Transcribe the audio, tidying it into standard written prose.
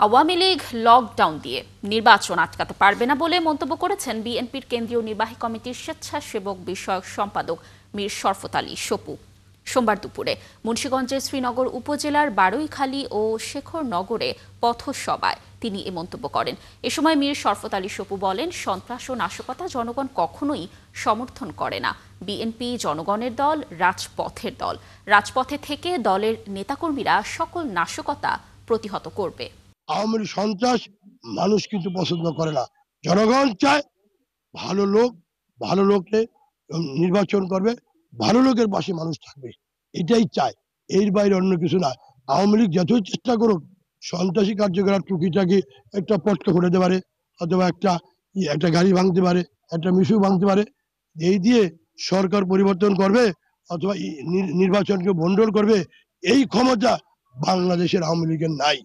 Awami League lockdown দিয়ে নির্বাচন আটকাতে পারবে না বলে মন্তব্য করেছেন বিএনপির কেন্দ্রীয় নির্বাহী কমিটির স্বেচ্ছাসেবক বিষয়ক সম্পাদক মীর শরফত আলী সপু। সোমবার দুপুরে মুন্সিগঞ্জের শ্রীনগর উপজেলার বারৈখালী ও শেখরনগরে পথসভায় তিনি এ মন্তব্য করেন। এ সময় মীর শরফত আলী সপু বলেন, সন্ত্রাস ও নাশকতা জনগণ কখনোই সমর্থন করে না। বিএনপি জনগণের দল, রাজপথের দল। রাজপথে থেকে দলের নেতাকর্মীরা সকল নাশকতা প্রতিহত করবে। আওয়ামী লীগ সন্ত্রাস মানুষ কিন্তু পছন্দ করে না। জনগণ চায় ভালো লোক, ভালো লোককে নির্বাচন করবে, ভালো লোকের পাশে মানুষ থাকবে, এটাই চায়। এর বাইরে অন্য কিছু না। আওয়ামী লীগ যতই চেষ্টা করুক সন্ত্রাসী কার্যকলাপ টুকিটাকি একটা পটকা ঘটাতে পারে, অথবা একটা গাড়ি ভাঙতে পারে, একটা মিশু ভাঙতে পারে, এই দিয়ে সরকার পরিবর্তন করবে অথবা নির্বাচনকে ভণ্ডুল করবে, এই ক্ষমতা বাংলাদেশের আওয়ামী লীগের নাই।